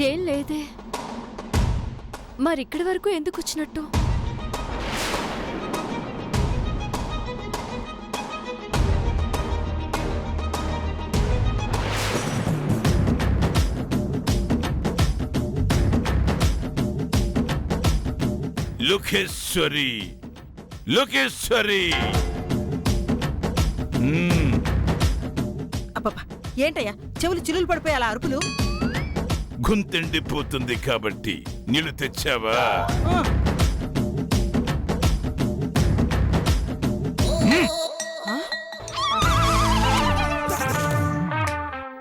ఏం లేదే. మరిక్కడి వరకు ఎందుకు వచ్చినట్టు? లోకేశ్వరి, లోకేశ్వరి. అబ్బబ్బా, ఏంటయ్యా చెవులు చిల్లులు పడిపోయి అలా అరుపులు? గుంతెండిపోతుంది కాబట్టి నీళ్లు తెచ్చావా?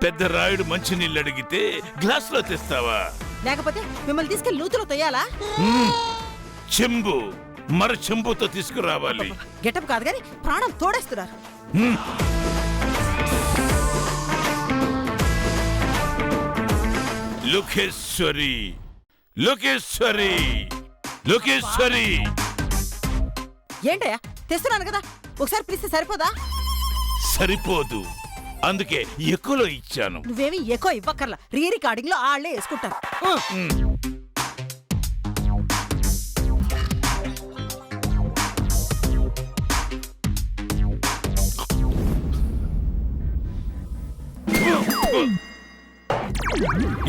పెద్ద రాయుడు మంచి నీళ్ళు అడిగితే గ్లాసులో తెస్తావా? లేకపోతే మిమ్మల్ని తీసుకెళ్లి నూతులో తొయ్యాలా? చెంబు, మర చెంబుతో తీసుకురావాలి. గెటప్ కాదు గాని ప్రాణం తోడేస్తున్నారు. లోకేశ్వరి, లోకేశ్వరి, లోకేశ్వరి. ఏంటయ్యా తెస్తున్నాను కదా, ఒకసారి పిలిస్తే సరిపోదా? సరిపోదు, అందుకే ఎక్కువలో ఇచ్చాను. నువ్వేమి ఎక్కువ ఇవ్వక్కర్లా, రీ రికార్డింగ్ లో ఆళ్లే వేసుకుంటారు.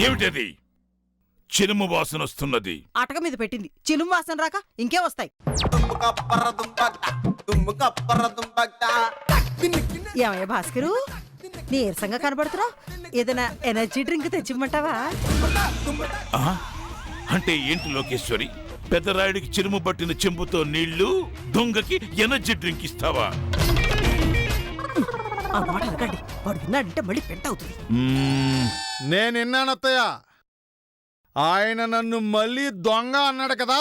ఏమిటది? చినుము వాసన వస్తున్నది. అటక మీద పెట్టింది, చిలుము వాసన రాక ఇంకే వస్తాయి. ఏమయ్య భాస్కరు, నీరసంగా కనబడుతున్నావు. ఏదైనా ఎనర్జీ డ్రింక్ తెచ్చిమ్మంటావా? అంటే ఏంటి లోకేశ్వరి? పెద్దరాయుడికి చిరుము పట్టిన చెంబుతో నీళ్లు, దొంగకి ఎనర్జీ డ్రింక్ ఇస్తావా? ఆ మాట అనకండి, వాడు విన్నాడంటే మళ్ళీ పెంట అవుతుంది. నేను విన్నానత్తయ్య, ఆయన నన్ను మళ్ళీ దొంగ అన్నాడు కదా.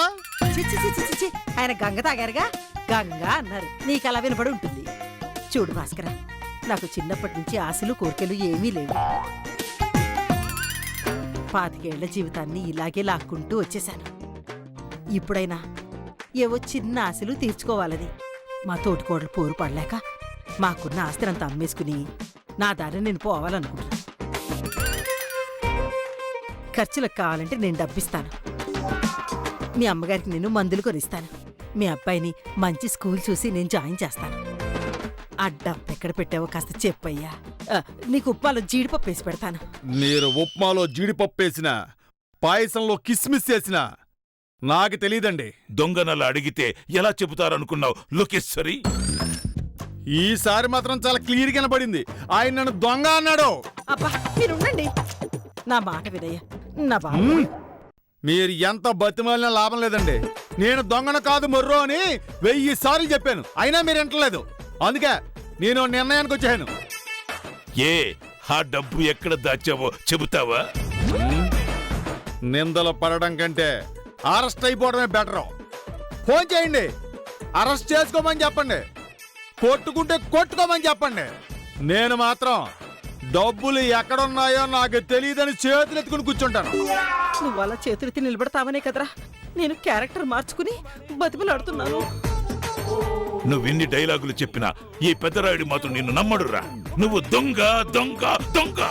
చిచ్చి చిచ్చి చిచ్చి, ఆయన గంగ తాగారుగా, గంగ అన్నారు. నీకు అలా వినపడి ఉంటుంది. చూడు భాస్కర, నాకు చిన్నప్పటి నుంచి ఆశలు కోరికలు ఏమీ లేవు. 25 ఏళ్ల జీవితాన్ని ఇలాగే లాక్కుంటూ వచ్చేశాను. ఇప్పుడైనా ఏవో చిన్న ఆశలు తీర్చుకోవాలని మా తోటికోడలు పోరు పడలేక మాకున్న ఆస్తినంతా అమ్మేసుకుని నా దారి నేను పోవాలనుకుంటున్నా. ఖర్చులకు కావాలంటే నేను డబ్బిస్తాను. మీ అమ్మగారికి నేను మందులు కొనిస్తాను. మీ అబ్బాయిని మంచి స్కూల్ చూసి నేను జాయిన్ చేస్తాను. ఆ డబ్బు ఎక్కడ పెట్టావో కాస్త చెప్పయ్యా. నీకు ఉప్మాలో జీడిపప్పు వేసి పెడతాను. మీరు ఉప్మాలో జీడిపప్పు వేసినా, పాయసంలో కిస్మిస్ వేసినా నాకు తెలీదండి. దొంగనలా అడిగితే ఎలా చెబుతారనుకున్నావు లోకేశ్వరి? ఈసారి మాత్రం చాలా క్లియర్ కనబడింది, ఆయన నన్ను దొంగ అన్నాడు. అబ్బా మీరుండండి, నా మాట వినయ్యా. నా బాబు మీరు ఎంత బతిమాలినా లాభం లేదండి. నేను దొంగను కాదు మొర్రో అని 1000 సార్లు చెప్పాను, అయినా మీరు వింటలేదు. అందుకే నేను నిర్ణయానికి వచ్చాను. ఏ ఆ డబ్బు ఎక్కడ దాచావో చెబుతావా? నిందలు పడడం కంటే అరెస్ట్ అయిపోవడమే బెటర్. ఫోన్ చేయండి, అరెస్ట్ చేసుకోమని చెప్పండి, కొట్టుకుంటే కొట్టుకోమని చెప్పండి. నేను మాత్రం డబ్బులు ఎక్కడున్నాయో నాకు తెలియదని చేతులు ఎత్తుకుని కూర్చుంటాను. నువ్వు అలా చేతులెత్తి నిలబడతావనే కదరా నేను క్యారెక్టర్ మార్చుకుని బతిమలాడుతున్నాను. నువ్వెన్ని డైలాగులు చెప్పినా ఈ పెద్దరాయుడు మాత్రం నిన్ను నమ్మడురా. నువ్వు దొంగ దొంగ దొంగ.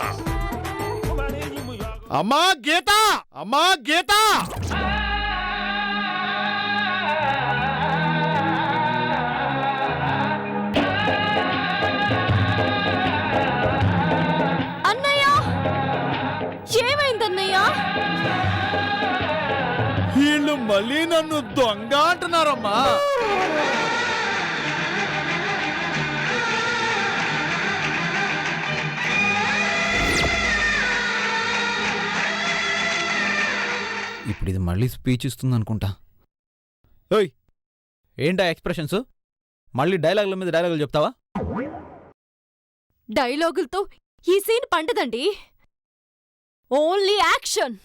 అమ్మా గీత, అమ్మా గీత. అన్నయ్య, ఏమైందన్నయ్య? వీళ్ళు మళ్ళీ నన్ను దొంగ అంటున్నారమ్మా. ఇప్పుడు ఇది మళ్ళీ స్పీచ్ ఇస్తుంది అనుకుంటా. ఓయ్, ఏంటా ఎక్స్ప్రెషన్స్? మళ్ళీ డైలాగుల మీద డైలాగులు చెప్తావా? డైలాగులతో ఈ సీన్ పండదండి, ఓన్లీ యాక్షన్.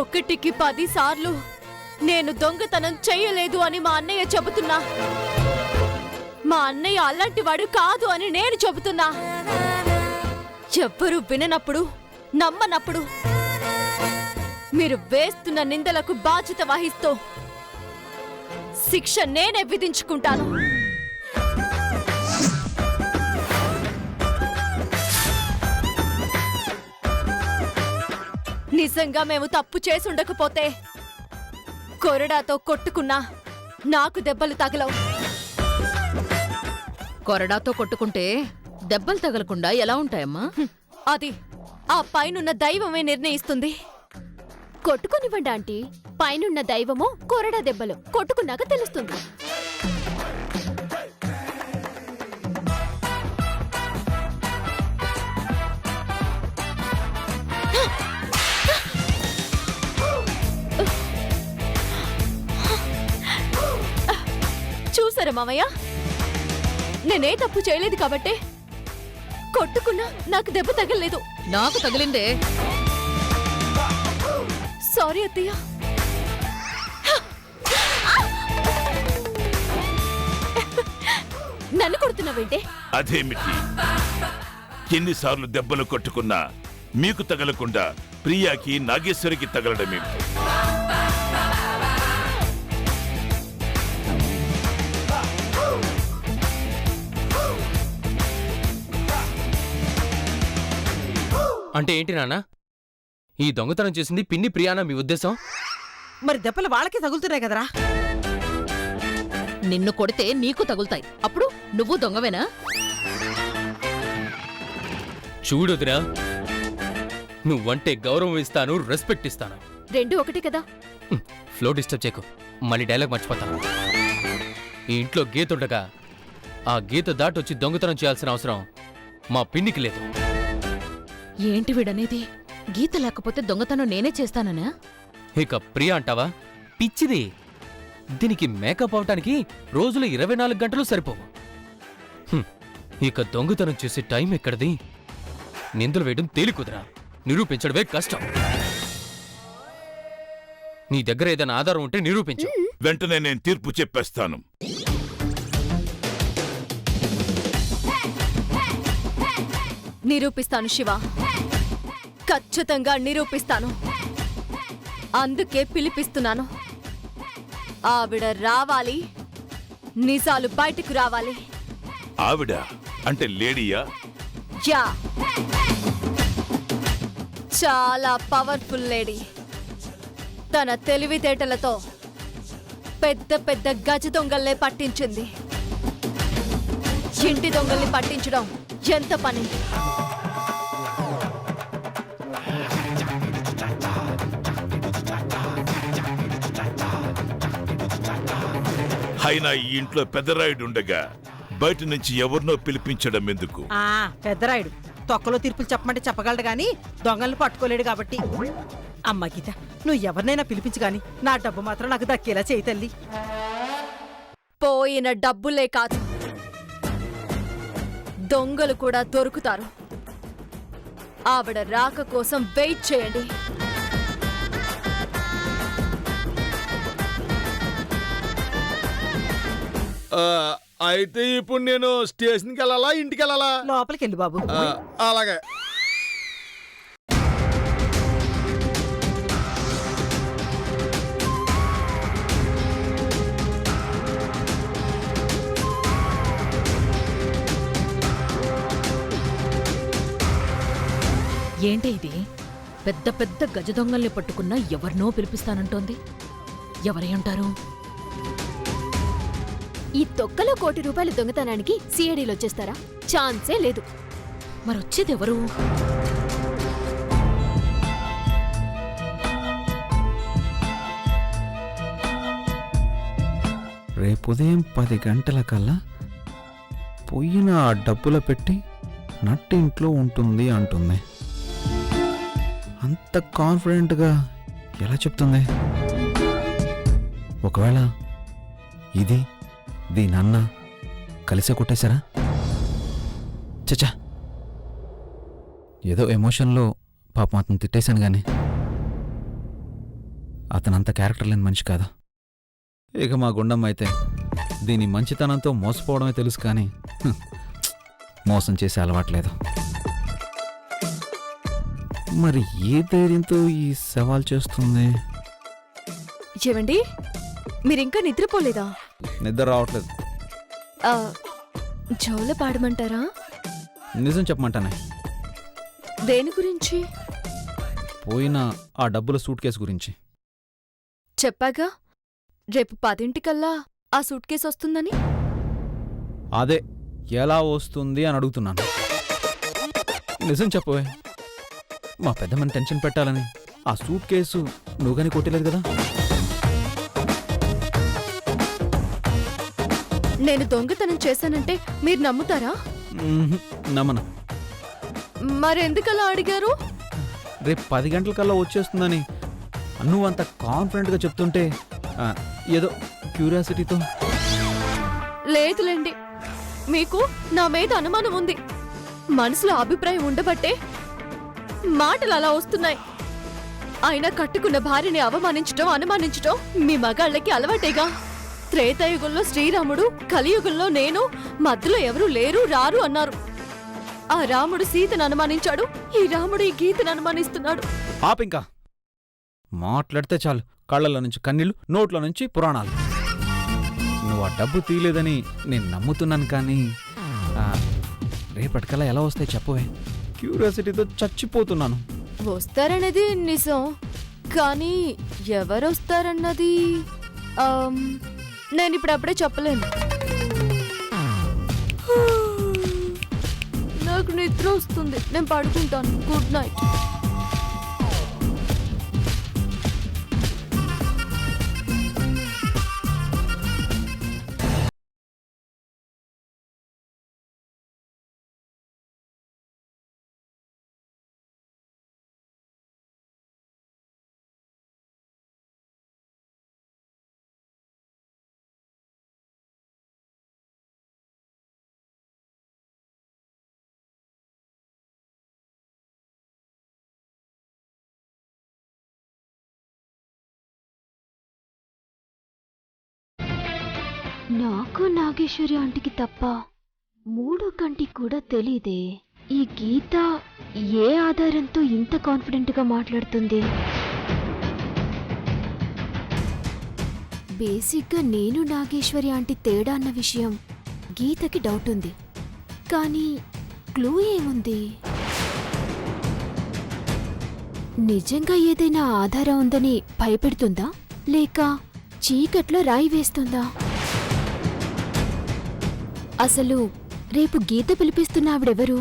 ఒకటికి 10 సార్లు నేను దొంగతనం చెయ్యలేదు అని మా అన్నయ్య చెబుతున్నా. మా అన్నయ్య అలాంటి వాడు కాదు అని నేను చెబుతున్నా. ఎవ్వరూ విననప్పుడు నమ్మనప్పుడు మీరు వేస్తున్న నిందలకు బాధ్యత వహిస్తూ శిక్ష నేనే విధించుకుంటాను. నిజంగా మేము తప్పు చేసుండకపోతే కొరడాతో కొట్టుకున్నా నాకు దెబ్బలు తగలవు. కొరడాతో కొట్టుకుంటే దెబ్బలు తగలకుండా ఎలా ఉంటాయమ్మా? అది ఆ పైనున్న దైవమే నిర్ణయిస్తుంది. కొట్టుకునివ్వండి ఆంటీ, పైనున్న దైవము కొరడా దెబ్బలు కొట్టుకున్నాక తెలుస్తుంది. చూసారా మామయ్య, నేనే తప్పు చేయలేదు కాబట్టి కొట్టుకున్నా నాకు దెబ్బ తగలలేదు. నాకు తగిలిందే. సారీ అత్తయ్య. నన్ను కొడుతున్నావేంటే? అదేమిటి, ఎన్నిసార్లు దెబ్బలు కొట్టుకున్నా మీకు తగలకుండా ప్రియాకి నాగేశ్వరికి తగలడమేమిటి? అంటే ఏంటి నాన్న? ఈ దొంగతనం చేసింది పిన్ని ప్రియానా మీ ఉద్దేశం? మరి దెబ్బలు వాళ్ళకే తగులుతున్నాయి కదరా. నిన్ను కొడితే నీకు తగులుతాయి. అప్పుడు నువ్వు దొంగవేనా? చూడుదిరా, నువ్వంటే గౌరవం ఇస్తాను, రెస్పెక్ట్ ఇస్తాను. రెండు ఒకటి కదా. ఫ్లో డిస్టర్బ్ చేయకు, మళ్ళీ డైలాగ్ మర్చిపోతాను. ఈ ఇంట్లో గీతుండగా ఆ గీత దాటొచ్చి దొంగతనం చేయాల్సిన అవసరం మా పిన్నికి లేదు. ఏంటి వీడనేది? గీత లేకపోతే దొంగతనం నేనే చేస్తాననా? ఇక ప్రియా అంటావా? పిచ్చిది. దీనికి మేకప్ అవటానికి రోజులు 24 గంటలు సరిపోవు. ఇక దొంగతనం చేసే టైం ఎక్కడిది? నిందలు వేయడం తేలికుదరా, నిరూపించడమే కష్టం. నీ దగ్గర ఏదైనా ఆధారం ఉంటే నిరూపించు. వెంటనే నేను తీర్పు చెప్పేస్తాను. నిరూపిస్తాను శివ, ఖచ్చితంగా నిరూపిస్తాను. అందుకే పిలిపిస్తున్నాను. ఆవిడ రావాలి, నిజాలు బయటకు రావాలి. ఆవిడ అంటే లేడీయా? యా, చాలా పవర్ఫుల్ లేడీ. తన తెలివితేటలతో పెద్ద పెద్ద గజ దొంగల్నే పట్టించింది. ఇంటి దొంగల్ని పట్టించడం ఎంత పని? అయినా ఈ ఇంట్లో పెద్దరాయుడు ఉండగా బయట నుంచి ఎవరినో పిలిపించడం ఎందుకు? పెద్దరాయుడు తొక్కలో తీర్పులు చెప్పమంటే చెప్పగలడు గాని దొంగల్ని పట్టుకోలేడు కాబట్టి. అమ్మ గీత, నువ్వు ఎవరినైనా పిలిపించు గాని నా డబ్బు మాత్రం నాకు దక్కేలా చేయి తల్లి. పోయిన డబ్బులే కాదు, దొంగలు కూడా దొరుకుతారు. ఆవిడ రాక కోసం వెయిట్ చేయండి. అయితే ఇప్పుడు నేను స్టేషన్కి వెళ్ళాలా, ఇంటికి వెళ్ళాలా? లోపలికి వెళ్ళు బాబు. అలాగే. ఏంటి ఇది? పెద్ద పెద్ద గజ దొంగల్ని పట్టుకున్నా ఎవరినో పిలిపిస్తానంటోంది. ఎవరై ఉంటారు? ఈ తొక్కలో ₹1 కోటి దొంగతనానికి సిఐడీలు వచ్చేస్తారా? ఛాన్సే లేదు. మరొచ్చేది ఎవరు? రేపు ఉదయం 10 గంటల కల్లా పొయ్యిన ఆ డబ్బులు పెట్టి నట్టింట్లో ఉంటుంది అంటుంది. అంత కాన్ఫిడెంట్గా ఎలా చెప్తుంది? ఒకవేళ ఇది దీనన్న కలిసే కొట్టేశారా? చచ్చా, ఏదో ఎమోషన్లో పాపం అతను తిట్టేశాను కానీ అతనంత క్యారెక్టర్ లేని మనిషి కాదు. ఇక మా గుండమ్మ అయితే దీని మంచితనంతో మోసపోవడమే తెలుసు కానీ మోసం చేసే అలవాట్లేదు. మరి ఏ ధైర్యంతో ఈ సవాల్ చేస్తుంది? ఏవండి మీరింకా నిద్రపోలేదా? నిద్ర రావట్లేదు. ఆ, జోల పాడమంటారా? నిజం చెప్పమంటానే, దేని గురించి? పోయిన ఆ డబ్బుల సూట్ కేసు గురించి. చెప్పాగా రేపు 10 ఆ సూట్ కేసు వస్తుందని. అదే ఎలా వస్తుంది అని అడుగుతున్నాను. నిజం చెప్పవే, మా పెద్దమ్మని టెన్షన్ పెట్టాలని ఆ సూట్ కేసు నువ్వు కానీ కొట్టలేదు కదా? నేను దొంగతనం చేశానంటే మీరు నమ్ముతారా? నమ్మను. మరెందుకలా అడిగారు? రేపు 10 గంటలకల్లా వచ్చేస్తుందని నువ్వు అంత కాన్ఫిడెంట్గా చెప్తుంటే ఏదో క్యూరియాసిటీతో. లేదులేండి, మీకు నా మీద అనుమానం ఉంది. మనసులో అభిప్రాయం ఉండబట్టే మాటలు అలా వస్తున్నాయి. అయినా కట్టుకున్న భార్యని అవమానించటం, అనుమానించటం మీ మగాళ్ళకి అలవాటేగా. త్రేతాయుగంలో శ్రీరాముడు, కలియుగంలో నేను, మధ్యలో ఎవరూ లేరు రారు అన్నారు. ఆ రాముడు సీతను అనుమానించాడు, ఈ రాముడు ఈ గీతను అనుమానిస్తున్నాడు. ఆపింకా మాట్లాడితే చాలు కళ్ళల్లో నుంచి కన్నీళ్లు, నోట్లో నుంచి పురాణాలు. నువ్వు ఆ డబ్బు తీయలేదని నేను నమ్ముతున్నాను, కానీ రేపటికల్లా ఎలా వస్తాయి చెప్పవే? క్యూరియాసిటీతో చచ్చిపోతున్నాను. వస్తారన్నది నిజం, కానీ ఎవరొస్తారన్నది నేను ఇప్పుడప్పుడే చెప్పలేను. నాకు నిద్ర వస్తుంది, నేను పడుకుంటాను. Good night. నాకు నాగేశ్వరి ఆంటీకి తప్ప మూడో కంటికి కూడా తెలీదే. ఈ గీత ఏ ఆధారంతో ఇంత కాన్ఫిడెంట్గా మాట్లాడుతుంది? బేసిక్గా నేను నాగేశ్వరి ఆంటీ తేడా అన్న విషయం గీతకి డౌట్ ఉంది, కానీ క్లూ ఏముంది? నిజంగా ఏదైనా ఆధారం ఉందని భయపెడుతుందా, లేక చీకట్లో రాయి వేస్తుందా? అసలు రేపు గీత పిలిపిస్తున్న ఆవిడెవరు?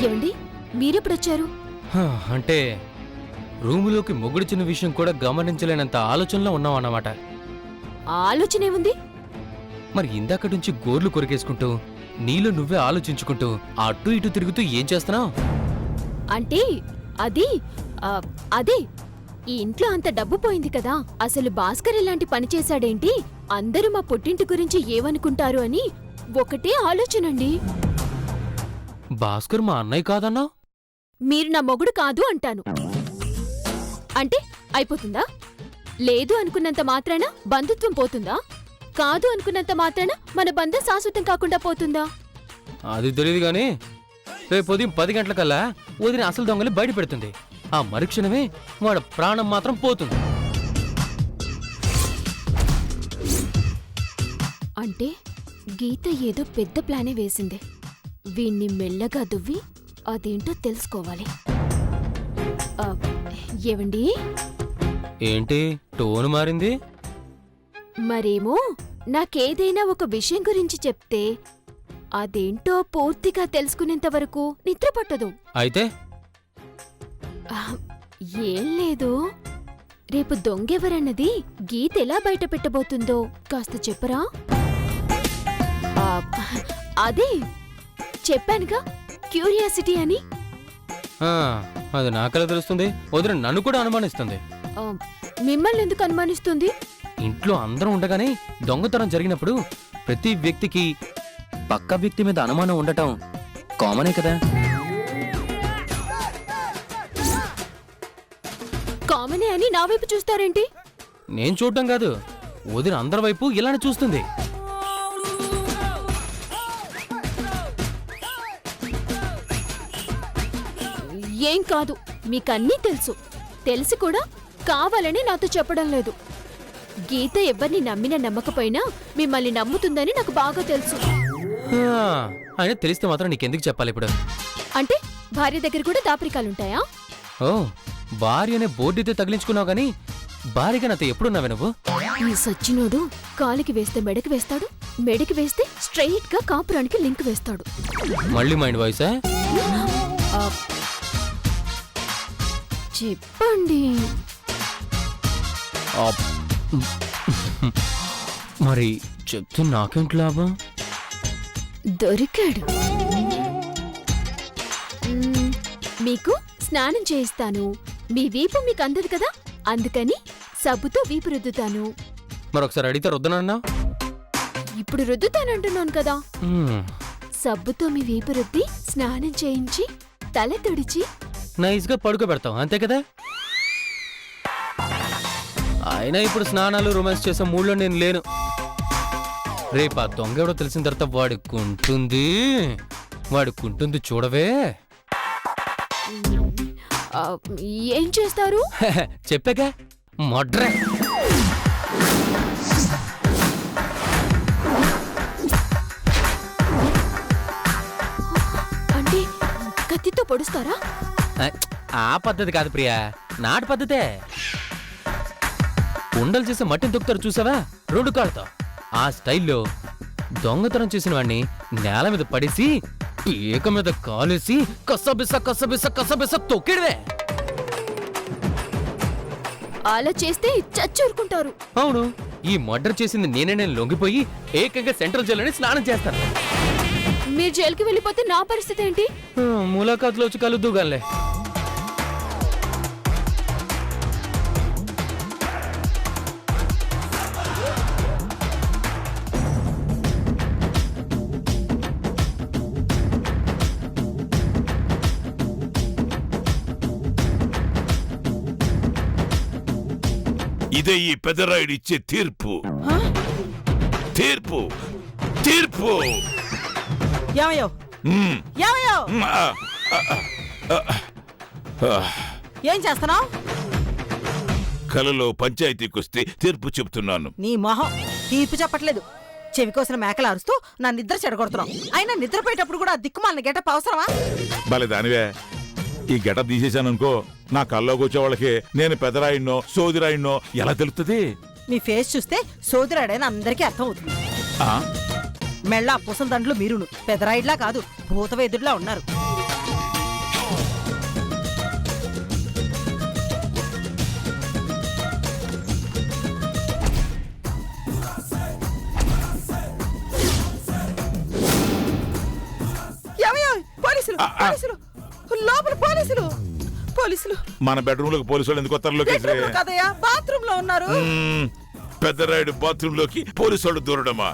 ఏమండి, మీరెప్పుడొచ్చారు? అంటే రూములోకి మొగుడిచిన విషయం కూడా గమనించలేనంత ఆలోచనలో ఉన్నాం అన్నమాట. ఆలోచన ఏముంది? మరి ఇందాక నుంచి గోర్లు కొరికేసుకుంటూ నీలో నువ్వే ఆలోచించుకుంటూ అటు ఇటు తిరుగుతూ ఏం చేస్తున్నావు? అంటే అదే ఈ ఇంట్లో అంత డబ్బు పోయింది కదా, అసలు భాస్కర్ ఇలాంటి పని చేశాడేంటి, అందరూ మా పుట్టింటి గురించి ఏమనుకుంటారు అని ఒకటే ఆలోచనండి. భాస్కర్ మా అన్నయ్య కాదన్నావు? మీరు నా మొగుడు కాదు అంటాను. అంటే అయిపోతుందా? లేదు అనుకున్నంత మాత్రాన బంధుత్వం పోతుందా? కాదు అనుకున్నంత మాత్రాన మన బంధం శాశ్వతం కాకుండా పోతుందా? అది తెలియదు గానీ రేపు ఉదయం 10 గంటలకల్లా వదిన అసలు దొంగలు బయట పెడుతుంది. ఆ మరుక్షణమే వాడు ప్రాణం మాత్రం పోతుంది. అంటే గీత ఏదో పెద్ద ప్లానే వేసింది. వీణ్ణి మెల్లగా దువ్వి అదేంటో తెలుసుకోవాలి. ఏవండి, ఏంటి టోన్ మారింది? మరేమో నాకేదైనా ఒక విషయం గురించి చెప్తే అదేంటో పూర్తిగా తెలుసుకునేంత వరకు నిద్ర పట్టదు. అయితే ఏం లేదు, రేపు దొంగెవరన్నది గీత ఎలా బయట పెట్టబోతుందో కాస్త చెప్పరా? అదే చెప్పానుగా, క్యూరియాసిటీ అని. అది నాకెలా తెలుస్తుంది? వదిన నన్ను కూడా అనుమానిస్తుంది. మిమ్మల్ని ఎందుకు అనుమానిస్తుంది? ఇంట్లో అందరం ఉండగానే దొంగతనం జరిగినప్పుడు ప్రతి వ్యక్తికి పక్క వ్యక్తి మీద అనుమానం ఉండటం కామనే కదా. కామనే చూస్తానని నా వైపు చూస్తారేంటి? నేను చూడటం కాదు, వదిన అందరి వైపు ఇలానే చూస్తుంది. ఏం కాదు, మీకన్నీ తెలుసు. తెలిసి కూడా కావాలని నాతో చెప్పడం లేదు. గీత ఎవరిని నమ్మినా నమ్మకపోయినా మిమ్మల్ని నమ్ముతుందని నాకు బాగా తెలుసు. ఆయన తెలిస్తే మాత్రం నీకెందుకు చెప్పాలి ఇప్పుడు? అంటే భార్య దగ్గర కూడా దాపరికాలుంటాయా? ఓ, భార్య అనే బోర్డు అయితే తగిలించుకున్నావు గానీ భార్యగా నాతో ఎప్పుడున్నావే నువ్వు? ఈ సచ్చినోడు కాలికి వేస్తే మెడకి వేస్తాడు, మెడకి వేస్తే స్ట్రెయిట్ గా కాపురానికి లింక్ వేస్తాడు. మళ్ళీ మైండ్ వాయిసా? చెప్పండి. మరి చెప్తే నాకేంటి లాభం? దొరికాడు. మీకు స్నానం చేయిస్తాను. మీ వీపు మీకు అందదు కదా, అందుకని సబ్బుతో వీపు రుద్దుతాను. మరొకసారి అడిగితే రుద్దనన్నా? ఇప్పుడు రుద్దుతానంటున్నాను కదా. సబ్బుతో మీ వీపు రుద్ది స్నానం చేయించి తల తుడిచి నైస్ గా పడుకోబెడతాం, అంతే కదా? అయినా ఇప్పుడు స్నానాలు రొమాన్స్ చేసే మూడ్లో నేను లేను. రేపు ఆ దొంగ ఎవడో తెలిసిన తర్వాత వాడుకుంటుంది చూడవే. ఏం చేస్తారు? చెప్పాగా, మొడ్రే. అంటే కత్తితో పొడుస్తారా? ఆ పద్ధతి కాదు ప్రియా, నాటి పద్ధతే. ఉండలు చేసే మట్టిని తొక్కుతారు చూసావా, 2 కాళ్ళతో. ఆ స్టైల్లో దొంగతనం చేసిన వాడిని నేల మీద పడేసి పీక మీద కాలేసి కసబిస తొక్కిడవే. అలా చేస్తే చచ్చూరుకుంటారు. అవును, ఈ మర్డర్ చేసింది నేను లొంగిపోయి ఏకంగా సెంట్రల్ జైల్లోనే స్నానం చేస్తాను. మీరు జైలుకి వెళ్ళిపోతే నా పరిస్థితి ఏంటి? ములాఖాతులో వచ్చి కలుద్దుగాలే. ఇదే ఈ పెద్దరాయుడు ఇచ్చే తీర్పు. తీర్పు తీర్పు. ఏమయ్యో మ్మ్. ఏమయ్యో ఏం చేస్తున్నావు? కలలో పంచాయతీకొస్తే తీర్పు చెప్తున్నాను. నీ మొహం తీర్పు చెప్పట్లేదు. చెవి కోసిన మేకలు అరుస్తూ నా నిద్ర చెడగొడుతున్నావు. అయినా నిద్రపోయేటప్పుడు కూడా దిక్కుమాలిన గెటప్ అవసరమా? భలే దానివే, ఈ గెటప్ తీసేశాననుకో, నా కల్లోకి వచ్చే వాళ్ళకి నేను పెద్దరాయుడినో సోదిరాయుడినో ఎలా తెలుస్తుంది? మీ ఫేస్ చూస్తే సోదరాడని అందరికీ అర్థం అవుతుంది. ఆ? మెళ్ళ పూసల దండ్లు మీరును పెదరాయిడ్లా కాదు, భూతవేదుడిలా ఉన్నారు. పోలీసులు పోలీసులు లోపల పోలీసులు పోలీసులు. మన బెడ్రూమ్ లోకి పోలీసు వాళ్ళు ఎందుకు వస్తారు? లోకేశ్వరి కదయ్యా, బాత్రూమ్ లో ఉన్నారు. పెద్దరాయుడు బాత్రూమ్ లోకి పోలీసు వాళ్ళు దూరడమా?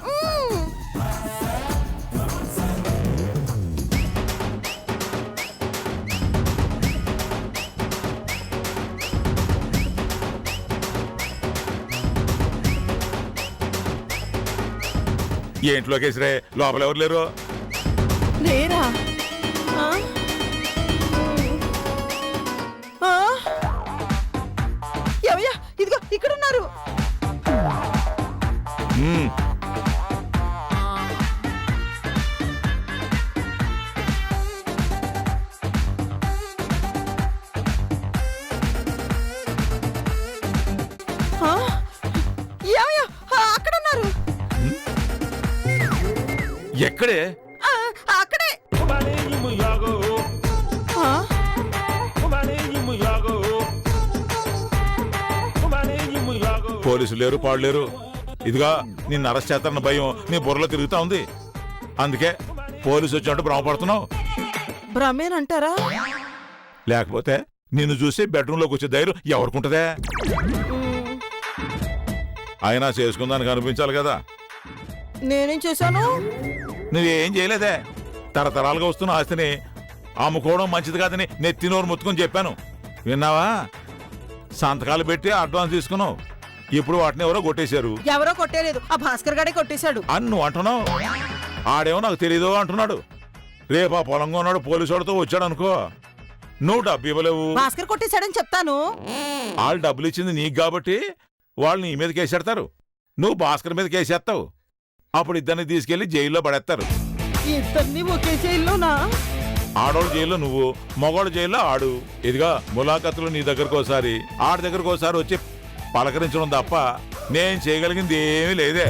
ఏంటి లోకేశ్వరే, లోపల ఎవరు లేరు? లేరా? ఎవయ్యా, ఇదిగో ఇక్కడ ఉన్నారు. ఏమయ్యా, అక్కడ ఉన్నారు. ఎక్కడే? అక్కడే. పోలీసులు లేరు, పాడు లేరు. ఇదిగా నిన్ను అరెస్ట్ చేస్తారన్న భయం నీ బుర్రలో తిరుగుతా ఉంది. అందుకే పోలీసు వచ్చినట్టు భ్రమపడుతున్నావు. భ్రమేనంటారా? లేకపోతే నిన్ను చూసి బెడ్రూమ్లోకి వచ్చే ధైర్యం ఎవరికుంటదే? అయినా చేసుకుందానికి అనిపించాలి కదా. నేనేం చేశాను? నువ్వేం చేయలేదే. తరతరాలుగా వస్తున్న ఆస్తిని అమ్ముకోవడం మంచిది కాదని నెత్తినోరు ముత్తుకొని చెప్పాను, విన్నావా? సంతకాలు పెట్టి అడ్వాన్స్ తీసుకున్నావు. ఇప్పుడు వాటిని ఎవరో కొట్టేశారు ఎవరో కొట్టేలేదు, ఆ భాస్కర్ గాడే కొట్టేశాడు. అని నువ్వు అంటున్నావు. ఆడేమో నాకు తెలీదు అంటున్నాడు. రేపు ఆ పొలంగా ఉన్నాడు పోలీసు వాడితో వచ్చాడు అనుకో, నువ్వు డబ్బు ఇవ్వలేవు. భాస్కర్ కొట్టేశాడని చెప్తాను. వాళ్ళు డబ్బులు ఇచ్చింది నీకు కాబట్టి వాళ్ళు నీ మీద కేసెడతారు. నువ్వు భాస్కర్ మీద కేసేస్తావు. అప్పుడు ఇద్దరిని తీసుకెళ్లి జైల్లో పడేస్తారు. ఇద్దరిని ఒకే జైల్లోనా? ఆడోళ్ళు జైల్లో నువ్వు, మగోళ్ళు జైల్లో ఆడు. ఇదిగా ములాఖతులు నీ దగ్గరకు ఒకసారి, ఆడి దగ్గరకు ఒకసారి వచ్చి పలకరించడం తప్ప నేను చేయగలిగింది ఏమీ లేదే.